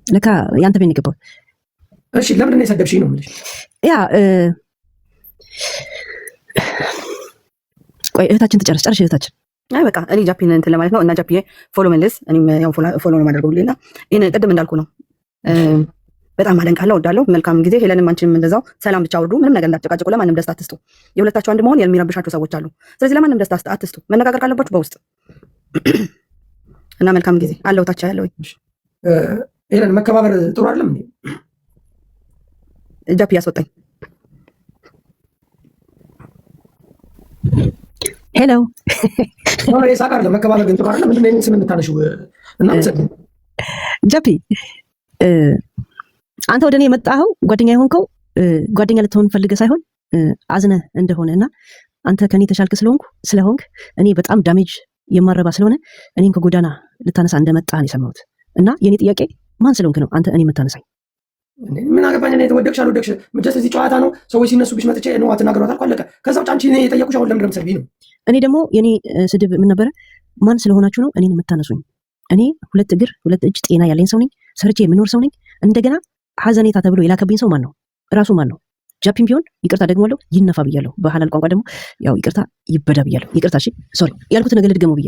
ለካ ያንተ ቤት ገባው። እሺ ለምንድን ነው የሰደብሽኝ ነው የምልሽ? ያ ቆይ እህታችን ትጨርሽ እህታችን። አይ በቃ እኔ ጃፒን እንትን ለማለት ነው እና ጃፒዬ ፎሎ መልስ። እኔም ያው ፎሎ ነው ማድረገው ሌላ ይሄን ቅድም እንዳልኩ ነው። በጣም አደንቃለሁ፣ እወዳለሁ። መልካም ጊዜ። ሄለንም አንቺንም እንደዛው ሰላም ብቻ አውርዱ። ምንም ነገር እንዳትጨቃጨቁ፣ ለማንም ደስታ አትስጡ። የሁለታችሁ አንድ መሆን የሚረብሻቸው ሰዎች አሉ። ስለዚህ ለማንም ደስታ አትስጡ። መነጋገር ካለባችሁ በውስጥ እና መልካም ጊዜ አለው። ታቻ ያለው ሄለን መከባበር ጥሩ አይደለም እንዴ? ጃፒ ያስወጣኝ። ሄሎ ሳቅ አይደለም መከባበር ግን ጥሩ አይደለም። ምንድን ነው ስም የምታነሺው? እና ጃፒ አንተ ወደ እኔ የመጣኸው ጓደኛ የሆንከው ጓደኛ ልትሆን ፈልገህ ሳይሆን አዝነህ እንደሆነ እና አንተ ከኔ ተሻልክ ስለሆንክ እኔ በጣም ዳሜጅ የማረባ ስለሆነ እኔን ከጎዳና ልታነሳ እንደመጣ ነው የሰማሁት። እና የኔ ጥያቄ ማን ስለሆንክ ነው አንተ እኔ የምታነሳኝ? ምን አገባኝ እኔ ተወደቅሽ አልወደቅሽ ጀስት እዚህ ጨዋታ ነው። ሰዎች ሲነሱብሽ መጥቼ ነው አትናገሯት አልኩ አለቀ። ከዛ ውጭ አንቺ እኔ የጠየቁሽ አሁን ለምንድን ነው የምትሰድቢኝ ነው? እኔ ደግሞ የኔ ስድብ ምን ነበረ? ማን ስለሆናችሁ ነው እኔን የምታነሱኝ? እኔ 2 እግር 2 እጅ ጤና ያለኝ ሰው ነኝ። ሰርቼ የምኖር ሰው ነኝ። እንደገና ሀዘኔታ ተብሎ የላከብኝ ሰው ማን ነው? ራሱ ማን ነው? ጃፒም ቢሆን ይቅርታ ደግሞለሁ ይነፋ ብያለሁ። በሐላል ቋንቋ ደግሞ ያው ይቅርታ ይበዳ ብያለሁ። ይቅርታ እሺ ሶሪ ያልኩት ነገር ልድገመው ብዬ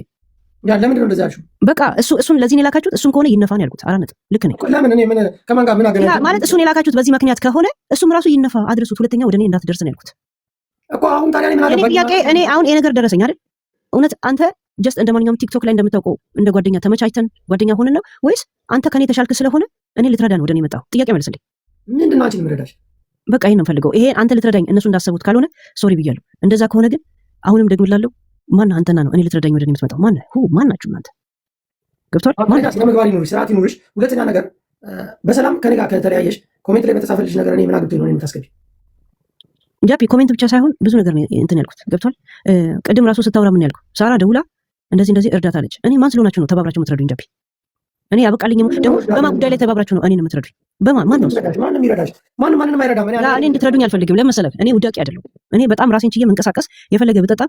ለምንድን ነው እንደዚህ ያልሽው? በቃ እሱን ለዚህ ነው የላካችሁት። እሱን ከሆነ ይነፋ ነው ያልኩት። 4 ነጥብ ልክ ነኝ። ለምን እኔ ምን ከማን ጋር ምን አገናኘው ማለት እሱን የላካችሁት በዚህ ምክንያት ከሆነ እሱም ራሱ ይነፋ አድርሱት። ሁለተኛ ወደ እኔ እንዳትደርስ ነው ያልኩት እኮ። አሁን ታዲያ ምን አገባኝ? ጥያቄ እኔ አሁን ይሄ ነገር ደረሰኝ አይደል? እውነት አንተ ጀስት እንደማንኛውም ቲክቶክ ላይ እንደምታውቀው እንደ ጓደኛ ተመቻችተን ጓደኛ ሆነን ነው ወይስ አንተ ከኔ ተሻልክ ስለሆነ እኔ ልትረዳ ነው ወደ እኔ መጣው? ጥያቄ መልስልኝ። ምንድን ነው አንቺን የምረዳሽ? በቃ ይሄን ነው የምፈልገው። ይሄ አንተ ልትረዳኝ እነሱ እንዳሰቡት ካልሆነ ሶሪ ብያለሁ። እንደዛ ከሆነ ግን አሁንም ደግምላለሁ። ማን አንተና ነው እኔ ልትረዳኝ ወደ እኔ የምትመጣው? ማን ናችሁ እናንተ? ገብቷል? ምግባር ይኑርሽ፣ ስርዓት ይኑርሽ። ሁለተኛ ነገር በሰላም ከኔ ጋር ከተለያየሽ ኮሜንት ላይ በተጻፈልሽ ነገር እኔ ምን አግብቶኝ ነው የምታስገቢ? ጃፒ ኮሜንት ብቻ ሳይሆን ብዙ ነገር ነው እንትን ያልኩት። ገብቷል? ቅድም ራሱ ስታወራ ምን ያልኩ? ሳራ ደውላ እንደዚህ እርዳታ አለች። እኔ ማን ስለሆናችሁ ነው ተባብራችሁ የምትረዱኝ? ጃፒ እኔ ያበቃልኝ ደግሞ በማን ጉዳይ ላይ ተባብራችሁ ነው እኔን የምትረዱኝ? ማን ነው? ማንም ይረዳሽ? ማንም አይረዳም። እኔ እንድትረዱኝ አልፈልግም። ለምን መሰለህ? እኔ ውዳቂ አይደለሁ። እኔ በጣም ራሴን ችዬ መንቀሳቀስ የፈለገ ብጠጣ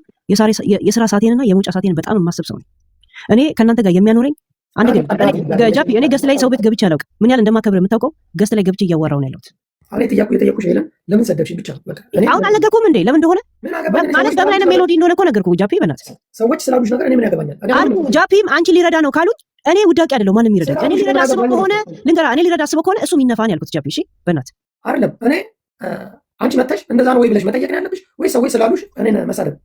የስራ ሰዓቴንና የመውጫ ሰዓቴን በጣም የማስብ ሰው ነኝ። እኔ ከእናንተ ጋር የሚያኖረኝ አንድ ግን ጃፒ እኔ ገስት ላይ ሰው ቤት ገብቼ አላውቅም። ምን ያህል እንደማከብር የምታውቀው ገስት ላይ ገብቼ እያዋራሁ ነው ያለሁት። እኔ የጠየቁሽ ሄለን ለምን ሰደብሽኝ ብቻ በቃ። አሁን አልነገርኩም እንዴ ለምን እንደሆነ ማለት በምን አይነት ሜሎዲ እንደሆነ እኮ ነገርኩህ ጃፒ። በእናትህ ሰዎች ስላሉሽ ነገር እኔ ምን ያገባኛል አልኩ ጃፒም። አንቺ ሊረዳ ነው ካሉኝ እኔ ውዳቂ አይደለሁ። ማንም ይረዳኝ። እኔ ሊረዳ አስበው ከሆነ ልንገራ፣ እኔ ሊረዳ አስበው ከሆነ እሱም ይነፋን ያልኩት ጃፒ። እሺ በእናትህ አይደለም እኔ አንቺ መተሽ እንደዛ ነው ወይ ብለሽ መጠየቅ ነው ያለብሽ ወይ ሰዎች ስላሉሽ እኔን መሳደብ?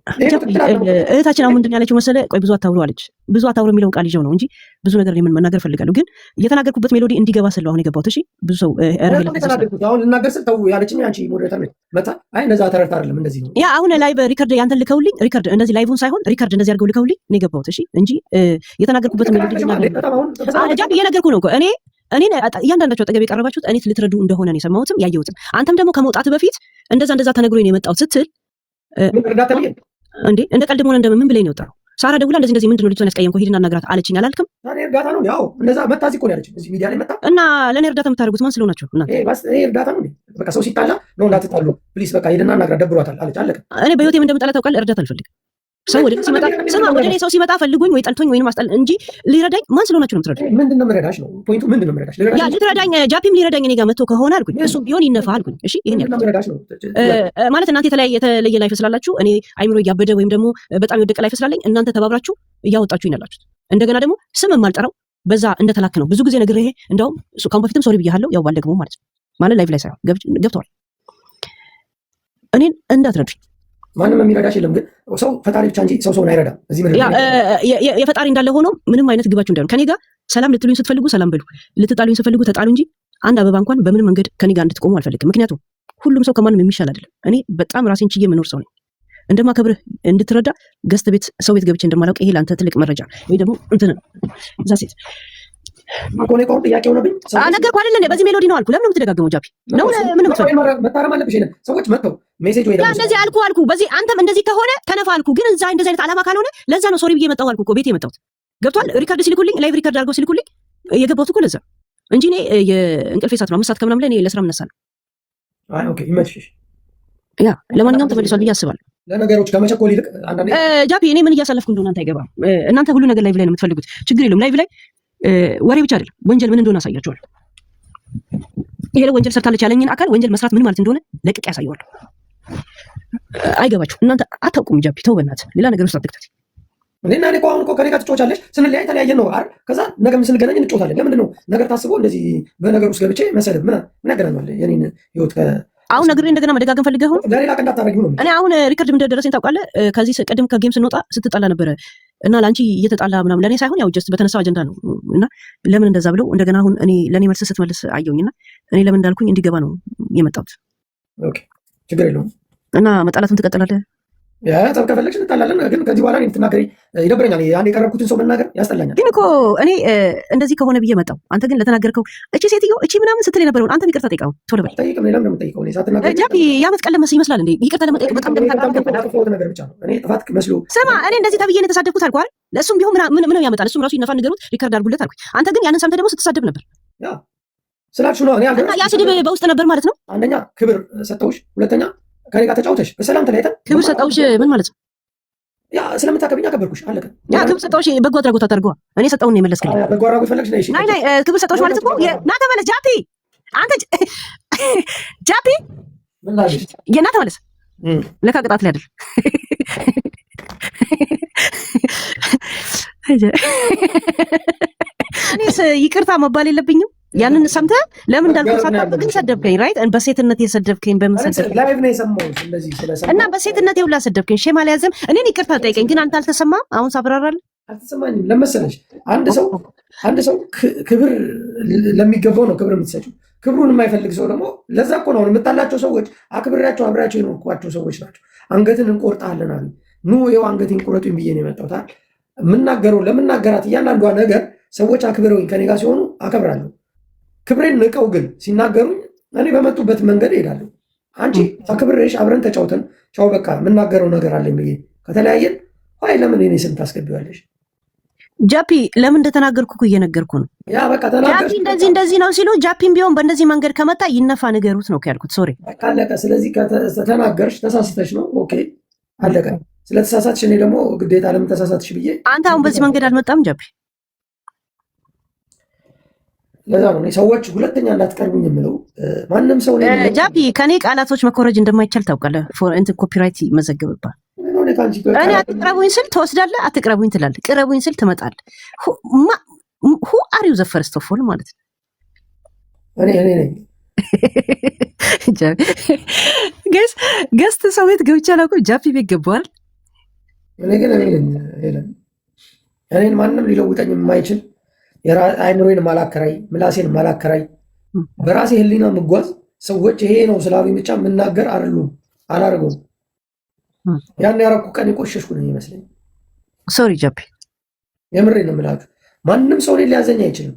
እህታችን አሁን ምንድን ያለችው መሰለ? ቆይ ብዙ አታውሩ አለች። ብዙ አታውሩ የሚለውን ቃል ይዤው ነው እንጂ ብዙ ነገር እኔ መናገር ፈልጋለሁ፣ ግን እየተናገርኩበት ሜሎዲ እንዲገባ ስለው አሁን የገባሁት። እሺ ብዙ ሰው አሁን ልናገር ስል ተው ያለችኝ አንቺ ሞዴሬተር ነች መጣ። አይ እንደዛ ተረድታ አይደለም እንደዚህ ነው። ያ አሁን ላይቭ ሪከርድ ያንተን ልከውልኝ፣ ሪከርድ እንደዚህ ላይቭን ሳይሆን ሪከርድ እንደዚህ አድርገው ልከውልኝ ነው የገባሁት። እሺ እንጂ የተናገርኩበት ሜሎዲ ጃፒ እየነገርኩ ነው እኮ እኔ እያንዳንዳቸው አጠገብ የቀረባችሁት እኔ ልትረዱ እንደሆነ ነው የሰማሁትም ያየሁትም። አንተም ደግሞ ከመውጣት በፊት እንደዛ ተነግሮኝ ነው የመጣሁት ስትል እንዴ እንደ ቀልድ ሆነ እንደምን ብለኝ ነው የወጣው? ሳራ ደውላ እንደዚህ ምንድነው ልጅቷን ያስቀየምከው ሂድና አናግራት አለችኝ አላልክም? እኔ እርዳታ ነው ያው እንደዛ መጣ እዚህ እኮ ነው ያለችኝ እዚህ ሚዲያ ላይ መጣ እና ለእኔ እርዳታ የምታደርጉት ማን ስለሆናችሁ እናንተ? ይሄ እርዳታ ነው በቃ ሰው ሲጣላ ነው እንዳትጣሉ ፕሊስ በቃ ሂድና አናግራት ደብሯታል አለች አለቀ። እኔ በህይወቴ ምን እንደምጠላ ታውቃለህ? እርዳታ አልፈልግም። ሰው ወደ እኔ ሰው ሲመጣ ፈልጉኝ ወይ ጠልቶኝ ወይንም አስጠል እንጂ ሊረዳኝ ማን ስለሆናችሁ ነው የምትረዳኝ? ምንድን ነው የምረዳሽ ነው ፖይንቱ። ምንድን ነው የምረዳሽ? ያ ልትረዳኝ ጃፒም ሊረዳኝ እኔ ጋር መጥቶ ከሆነ አልኩኝ እሱም ቢሆን ይነፋ አልኩኝ። እሺ ይሄን ያልኩት ማለት እናንተ የተለየ ላይፍ ስላላችሁ እኔ አይምሮ እያበደ ወይም ደግሞ በጣም የወደቀ ላይፍ ስላለኝ እናንተ ተባብራችሁ እያወጣችሁ ይናላችሁት። እንደገና ደግሞ ስም የማልጠራው በዛ እንደተላክ ነው ብዙ ጊዜ ነገር። ይሄ እንደውም ካሁን በፊትም ሶሪ ብያለሁ። ያው ባልደግሞ ማለት ነው ማለት ላይፍ ላይ ሳይሆን ገብተዋል። እኔን እንዳትረዱኝ። ማንም የሚረዳሽ የለም። ግን ሰው ፈጣሪ ብቻ እንጂ ሰውን አይረዳም። እዚህ ምድር የፈጣሪ እንዳለ ሆኖ ምንም አይነት ግባችሁ እንዳይሆን ከኔ ጋር ሰላም ልትሉኝ ስትፈልጉ ሰላም በሉ፣ ልትጣሉኝ ስትፈልጉ ተጣሉ እንጂ አንድ አበባ እንኳን በምንም መንገድ ከኔ ጋር እንድትቆሙ አልፈልግም። ምክንያቱም ሁሉም ሰው ከማንም የሚሻል አይደለም። እኔ በጣም ራሴን ችዬ የምኖር ሰው ነኝ። እንደማከብርህ እንድትረዳ ገስት ቤት ሰው ቤት ገብቼ እንደማላውቅ ይሄ ለአንተ ትልቅ መረጃ ወይ ደግሞ እንትን እዛ ሴት ማቆኔቆን ጥያቄ ሆነብኝ። ነገርኩህ አይደል? በዚህ ሜሎዲ ነው አልኩህ። ለምን ነው የምትደጋግመው ጃፒ? ነው ምንም መታረም አለብሽ። ሰዎች መጥተው ሜሴጅ ወይ ደግሞ እንደዚህ አልኩህ። በዚህ አንተም እንደዚህ ከሆነ ተነፋ አልኩህ። ግን እዛ እንደዚህ አይነት ዓላማ ካልሆነ ለዛ ነው ሶሪ ብዬ መጣሁ አልኩህ እኮ ቤቴ የመጣሁት ገብቷል። ሪከርድ ሲልኩልኝ ላይቭ ሪከርድ አድርገው ሲልኩልኝ የገባሁት እኮ ለዛ እንጂ እኔ የእንቅልፌ ሰዓት ነው 5 ሰዓት ከምናምን ላይ እኔ ለስራ እነሳለሁ። አይ ኦኬ ይመችሽ። ያ ለማንኛውም ተመልሷል ብዬ አስባለሁ። ለነገሮች ከመቸኮል ይልቅ አንዳንዴ ጃፒ እኔ ምን እያሳለፍኩ እንደሆነ አንተ አይገባም። እናንተ ሁሉ ነገር ላይቭ ላይ ነው የምትፈልጉት። ችግር የለውም ላይቭ ላይ ወሬ ብቻ አይደለም ወንጀል ምን እንደሆነ አሳያቸዋለሁ። ይሄ ወንጀል ሰርታለች ያለኝን አካል ወንጀል መስራት ምን ማለት እንደሆነ ለቅቄ ያሳየዋለሁ። አይገባችሁ እናንተ አታውቁም። ጃፒ ተው በእናትህ ሌላ ነገር ውስጥ አትክተት። እኔና እኔ እኮ አሁን እኮ ከኔ ጋር ትጫወቻለሽ ስንለያይ ተለያየን ነው አይደል? ከዛ ነገ ስንገናኝ እንጫወታለን። ለምንድን ነው ነገር ታስቦ እንደዚህ በነገር ውስጥ ገብቼ መሰለህ ምን ያገናኛል የኔን ህይወት አሁን ነግሬ እንደገና መደጋገም ፈልገህ ነው ለሌላ ቀን እንዳታረጊው ነው። እኔ አሁን ሪከርድ እንደደረሰኝ ታውቃለህ። ከዚህ ቀደም ከጌም ስንወጣ ስትጣላ ነበረ እና ለአንቺ እየተጣላ ምናምን ለእኔ ሳይሆን ያው ጀስት በተነሳው አጀንዳ ነው እና ለምን እንደዛ ብለው እንደገና አሁን እኔ ለእኔ መልስ ስትመልስ አየሁኝና እኔ ለምን እንዳልኩኝ እንዲገባ ነው የመጣሁት። ኦኬ ችግር የለውም እና መጣላቱን ትቀጥላለህ። ጠብ ከፈለግሽ እንጣላለን፣ ግን ከዚህ በኋላ የምትናገሪ ይደብረኛል። አንድ የቀረብኩትን ሰው መናገር ያስጠላኛል። ግን እኮ እኔ እንደዚህ ከሆነ ብዬ መጣሁ። አንተ ግን ለተናገርከው እቺ ሴትዮ እቺ ምናምን ስትል የነበረውን አንተ ይቅርታ ጠይቀው ቶሎ በል። ጠይቅም ሌላም እንደምጠይቀው እኔ ሳትናገር ጃፒ የዓመት ቀን ለመስ ይመስላል እንዴ? ይቅርታ ለመጠየቅ በጣም እንደምታውቀው ነገር ብቻ ነው። እኔ ጥፋት መስሎ ስማ፣ እኔ እንደዚህ ተብዬ ነው የተሳደብኩት አልኩህ አይደል? ለእሱም ቢሆን ምን ያመጣል? እሱም ራሱ ይነፋ ንገሩት፣ ሪከርድ አድርጉለት አልኩኝ። አንተ ግን ያንን ሰምተህ ደግሞ ስትሳደብ ነበር። ያ ስላችሁ ነው። እኔ ያ ስድብ በውስጥ ነበር ማለት ነው። አንደኛ ክብር ሰጠውሽ፣ ሁለተኛ ከኔ ጋር ተጫውተሽ በሰላም ተለያይተን ክብር ሰጠውሽ ምን ማለት ነው? ያ ስለምታከብኝ አከበርኩሽ፣ አለቀ። ያ ክብር ሰጠውሽ በጎ አድራጎት አድርገዋ። እኔ ሰጠውን ነው የመለስክልኝ። በጎ አድራጎት ፈለግሽ ነው? እሺ ናይ ክብር ሰጠውሽ ማለት እኮ ና ተመለስ ጃፒ፣ አንተ ጃፒ ምን ላድርግ? የና ተመለስ። ለካ ቅጣት ላይ አይደል? እኔስ ይቅርታ መባል የለብኝም? ያንን ሰምተህ ለምን እንዳልኩህ ሳታውቅ ግን ሰደብከኝ። ራይት በሴትነት የሰደብከኝ በምን ሰደብከኝ? ላይቭ ነው የሰማሁት እንደዚህ ስለሰማሁ እና በሴትነት ይውላ ሰደብከኝ። ሼም አልያዘም። እኔን ይቅርታ ጠይቀኝ። ግን አንተ አልተሰማም? አሁን ሳብራራለህ አልተሰማኝም። ለመሰለሽ አንድ ሰው ክብር ለሚገባው ነው ክብር የምትሰጪው። ክብሩን የማይፈልግ ሰው ደግሞ ለዛ እኮ ነው የምታላቸው ሰዎች አክብሬያቸው አብሬያቸው የኖርኳቸው ሰዎች ናቸው። አንገትን እንቆርጣለን አሉ። ኑ ይኸው አንገቴን ቁረጡኝ ብዬ ነው የመጣሁት። የምናገረው ለምናገራት እያንዳንዷ ነገር ሰዎች አክብረውኝ ከኔ ጋር ሲሆኑ አከብራለሁ። ክብሬን ንቀው ግን ሲናገሩኝ እኔ በመጡበት መንገድ እሄዳለሁ። አንቺ አክብሬሽ አብረን ተጫውተን ቻው በቃ የምናገረው ነገር አለኝ ብዬ ከተለያየን አይ ለምን እኔ ስም ታስገቢዋለሽ? ጃፒ ለምን እንደተናገርኩ እኮ እየነገርኩ ነው። ያ በቃ ተናገር። ጃፒ እንደዚህ ነው ሲሉ ጃፒም ቢሆን በእንደዚህ መንገድ ከመጣ ይነፋ ንገሩት ነው ያልኩት። ሶሪ በቃ አለቀ። ስለዚህ ከተናገርሽ ተሳስተሽ ነው ኦኬ አለቀ። ስለተሳሳትሽ እኔ ደግሞ ግዴታ ለምን ተሳሳትሽ ብዬ አንተ አሁን በዚህ መንገድ አልመጣም ጃፒ። ለዛ ነው ሰዎች ሁለተኛ እንዳትቀርቡኝ የምለው። ማንም ሰው ጃፒ ከኔ ቃላቶች መኮረጅ እንደማይቻል ታውቃለህ። እንትን ኮፒራይት ይመዘግብባል። እኔ አትቅረቡኝ ስል ትወስዳለህ፣ አትቅረቡኝ ትላለህ፣ ቅረቡኝ ስል ትመጣለህ። ሁ አር ዩ ዘ ፈርስት ኦፍ ኦል ማለት ነው። እኔ ነኝ ገስት ሰው ቤት ገብቼ አላውቅም። ጃፒ ቤት ገባዋል። እኔ ግን እኔን ማንም ሊለውጠኝ የማይችል አይምሮዬን ማላከራይ ምላሴን ማላከራይ በራሴ ህሊና ምጓዝ ሰዎች ይሄ ነው ስላሉኝ ብቻ የምናገር አይደሉም። አላደርገውም። ያን ያረኩ ቀን የቆሸሽኩ ነው ይመስለኝ። ሶሪ ጃፒ፣ የምሬን ነው የምላችሁ። ማንም ሰው እኔን ሊያዘኝ አይችልም።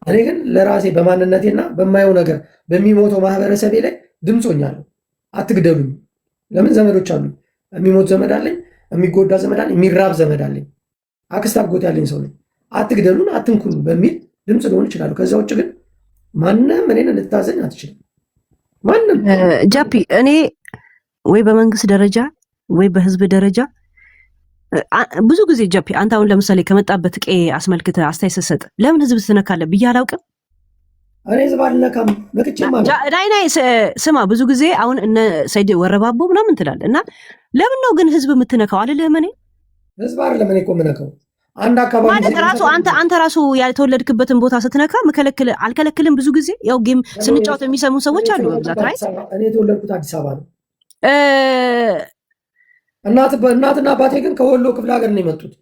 እኔ ግን ለራሴ በማንነቴና በማየው ነገር በሚሞተው ማህበረሰቤ ላይ ድምፅ ሆኛለሁ። አትግደሉኝ። ለምን ዘመዶች አሉኝ። የሚሞት ዘመድ አለኝ፣ የሚጎዳ ዘመድ አለኝ፣ የሚራብ ዘመድ አለኝ፣ አክስት አጎት ያለኝ ሰው ነኝ። አትግደሉን፣ አትንኩን በሚል ድምፅ ሊሆን ይችላሉ። ከዛ ውጭ ግን ማንም እኔን ልታዘኝ አትችልም። ማንም ጃፒ፣ እኔ ወይ በመንግስት ደረጃ ወይ በህዝብ ደረጃ ብዙ ጊዜ ጃፒ፣ አንተ አሁን ለምሳሌ ከመጣበት ቄ አስመልክተ አስተያየት ስትሰጥ ለምን ህዝብ ትነካለህ ብዬ አላውቅም። እኔ ህዝብ አልነካም። ናይ ስማ፣ ብዙ ጊዜ አሁን እነ ሰይድ ወረባቦ ምናምን ትላለህ እና ለምን ነው ግን ህዝብ የምትነካው አልልህም። እኔ ህዝብ አይደለም እኔ እኮ የምነካው አንድ አካባቢ ማለት ራሱ አንተ ራሱ ያልተወለድክበትን ቦታ ስትነካ አልከለክልም። ብዙ ጊዜ ያው ጌም ስንጫወት የሚሰሙ ሰዎች አሉ በብዛት። ራይት እኔ የተወለድኩት አዲስ አበባ ነው። እናትና አባቴ ግን ከወሎ ክፍለ ሀገር ነው የመጡት።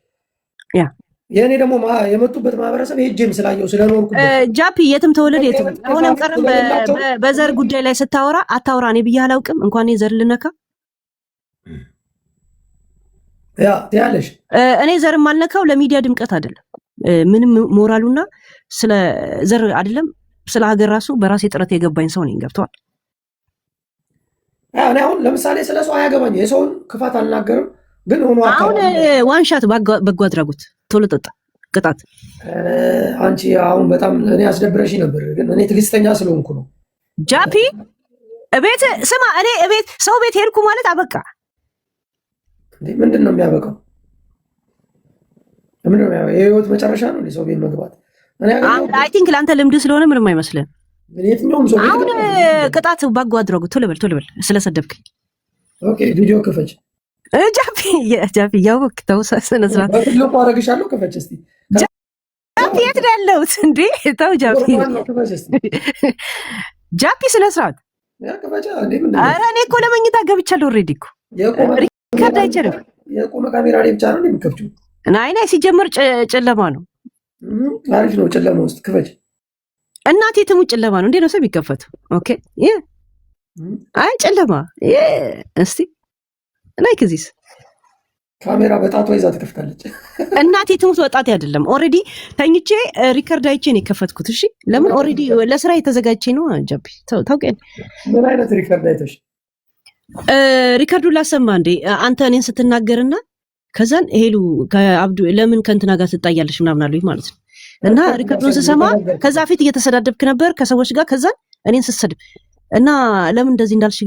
የእኔ ደግሞ የመጡበት ማህበረሰብ ሄጄም ስላየው ስለኖርኩበት ጃፒ የትም ተወለድ የትም ሆነም ቀርም በዘር ጉዳይ ላይ ስታወራ አታውራ። እኔ ብዬ አላውቅም እንኳን የዘር ልነካ ያለሽ እኔ ዘር ማልነካው ለሚዲያ ድምቀት አይደለም። ምንም ሞራሉና ስለ ዘር አይደለም ስለ ሀገር ራሱ በራሴ ጥረት የገባኝ ሰው ነኝ። ገብተዋል። እኔ አሁን ለምሳሌ ስለ ሰው አያገባኝ፣ የሰውን ክፋት አልናገርም። ግን ሆኖ አሁን ዋንሻት በጎ አድራጎት ቶሎ ጠጣ ቅጣት። አንቺ አሁን በጣም እኔ አስደብረሽ ነበር፣ ግን እኔ ትዕግስተኛ ስለሆንኩ ነው። ጃፒ እቤት ስማ፣ እኔ እቤት ሰው ቤት ሄድኩ ማለት አበቃ። ምንድን ነው የሚያበቃው? ምንድን ነው የህይወት መጨረሻ ነው ሰው ቤት መግባት? አይ ቲንክ ለአንተ ልምድ ስለሆነ ምንም አይመስልም። የትኛውም ሰው አሁን ቅጣት ባጎ አድረጉ። ቶሎ በል ስለሰደብከኝ። ኦኬ ቪዲዮ ክፈች ጃፒ ያወቅ ተውሳሰነ ስራት በትልቁ አደርግሻለሁ። ክፈች እስቲ። ጃፒ የት ነው ያለሁት እንዴ? ተው ጃፒ ጃፒ ስለ ስርዓት ኧረ እኔ እኮ ለመኝታ ገብቻለሁ። ኦልሬዲ እኮ ሪከርድ አይችልም። የቆመ ካሜራ ላይ ብቻ ነው የሚከፍችው። ናይ ሲጀምር ጨለማ ነው። አሪፍ ነው ጨለማ ውስጥ ክፈች። እናቴ ትሙት ጨለማ ነው እንዴ ነው ሰው ቢከፈቱ? ኦኬ አይ ጨለማ እስቲ ላይክ ዚስ ካሜራ በጣቷ ይዛ ትከፍታለች። እናቴ ትሙት ወጣት አይደለም። ኦልሬዲ ተኝቼ ሪከርድ አይቼ ነው የከፈትኩት። እሺ ለምን ኦልሬዲ ለስራ የተዘጋጀ ነው። ጃፒ ታውቀኝ። ምን አይነት ሪከርድ አይተሽ? ሪከርዱን ላሰማ እንዴ አንተ እኔን ስትናገርና ከዛን ሄሉ ከአብዱ ለምን ከእንትና ጋር ትጣያለሽ ምናምን አሉኝ ማለት ነው። እና ሪከርዱን ስሰማ ከዛ ፊት እየተሰዳደብክ ነበር ከሰዎች ጋር። ከዛን እኔን ስትሰድብ እና ለምን እንደዚህ እንዳልሽ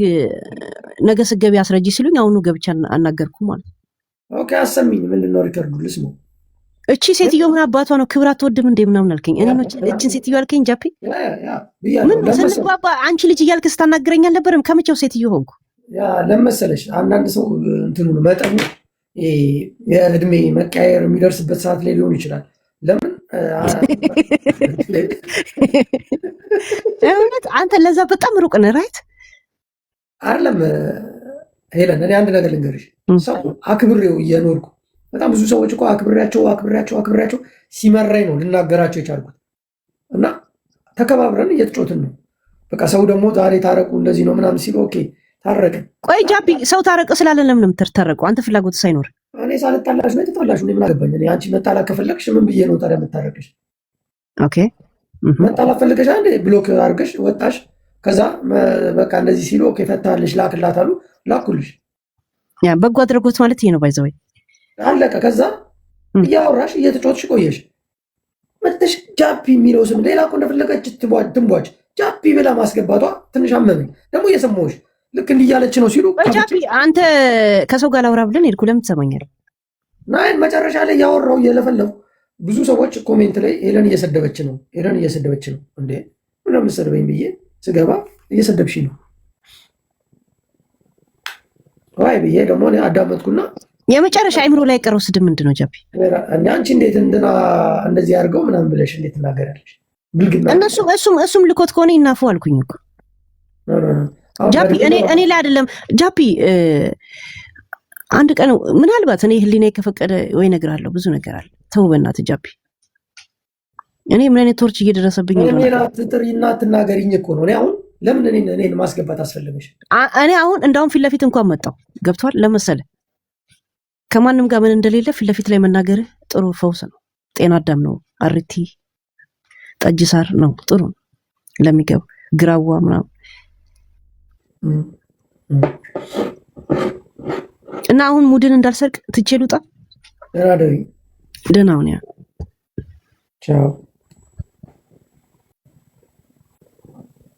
ነገ ስገቢ አስረጂ ሲሉኝ አሁኑ ገብቻ አናገርኩ ማለት ነው። ኦኬ አሰሚኝ። ምንድነው ሪከርዱ ልስማው። እቺ ሴትዮ ምን አባቷ ነው ክብር አትወድም እንዴ ምናምን አልከኝ። እኔ ነው እቺን ሴትዮ አልከኝ። ጃፒ ምን ስንባባ አንቺ ልጅ እያልክ ስታናግረኝ አልነበረም? ከመቼው ሴትዮ ሆንኩ? ያ ለመሰለሽ አንዳንድ ሰው እንትኑ መጠኑ የእድሜ መቀያየር የሚደርስበት ሰዓት ላይ ሊሆን ይችላል። ለምን እውነት አንተ ለዛ በጣም ሩቅ ነህ። ራይት አይደለም ሄለን፣ እኔ አንድ ነገር ልንገርሽ። ሰው አክብሬው እየኖርኩ በጣም ብዙ ሰዎች እኮ አክብሬያቸው ሲመራኝ ነው ልናገራቸው የቻልኩት። እና ተከባብረን እየተጮትን ነው። በቃ ሰው ደግሞ ዛሬ ታረቁ እንደዚህ ነው ምናምን ሲሉ ኦኬ ታረቅን። ቆይ ጃፒ ሰው ታረቀ ስላለ ለምን የምትታረቀው? አንተ ፍላጎት ሳይኖር እኔ ሳልጣላሽ ነው የተጣላሽ። ምን አገባኝ እኔ። አንቺ መጣላት ከፈለግሽ ምን ብዬ ነው ታዲያ የምታረቅሽ? ኦኬ መጣላት ፈልገሽ አንዴ ብሎክ አድርገሽ ወጣሽ። ከዛ በቃ እንደዚህ ሲሉ ኦኬ ፈታልሽ ላክላት አሉ ላኩልሽ። ያ በጎ አድራጎት ማለት ይሄ ነው። ባይዘወይ አለቀ። ከዛ እያወራሽ እየተጫወትሽ ቆየሽ። መጥተሽ ጃፒ የሚለው ስም ሌላ እኮ እንደፈለገች ትንቧች ጃፒ ብላ ማስገባቷ ትንሽ አመመኝ። ደግሞ እየሰማሁሽ ልክ እንዲያለች ነው ሲሉ ጃፒ አንተ ከሰው ጋር ላውራ ብለን ሄድኩ። ለምን ትሰማኛለህ? ናይን መጨረሻ ላይ ያወራው እየለፈለፉ ብዙ ሰዎች ኮሜንት ላይ ሄለን እየሰደበች ነው እንዴ ምን የምትሰድበኝ ብዬ ስገባ እየሰደብሽ ነው ወይ ብዬ ደግሞ አዳመጥኩና የመጨረሻ አይምሮ ላይ ቀረው ስድብ ምንድን ነው ጃፒ? አንቺ እንዴት እንደዚህ አድርገው ምናምን ብለሽ እንዴት ትናገራለሽ? ብልግና እሱም ልኮት ከሆነ ይናፉ አልኩኝ እኮ ጃፒ። እኔ ላይ አይደለም ጃፒ። አንድ ቀን ምናልባት እኔ ህሊና ከፈቀደ ወይ ነገር አለው ብዙ ነገር አለ። ተው በእናትህ ጃፒ። እኔ ምን አይነት ቶርች እየደረሰብኝ ነው? እኔ ትጥሪና ትናገሪኝ እኮ ነው። እኔ አሁን ለምን እኔን ማስገባት አስፈለገሽ? እኔ አሁን እንዳውም ፊት ለፊት እንኳን መጣው ገብቷል ለመሰለ ከማንም ጋር ምን እንደሌለ ፊት ለፊት ላይ መናገር ጥሩ ፈውስ ነው። ጤና አዳም ነው። አርቲ ጠጅ ሳር ነው ጥሩ ለሚገባ ግራዋ ምናምን እና አሁን ሙድን እንዳልሰርቅ ትቼ ልውጣ። ደህና ደሪ። ደህና ሁን። ያ ቻው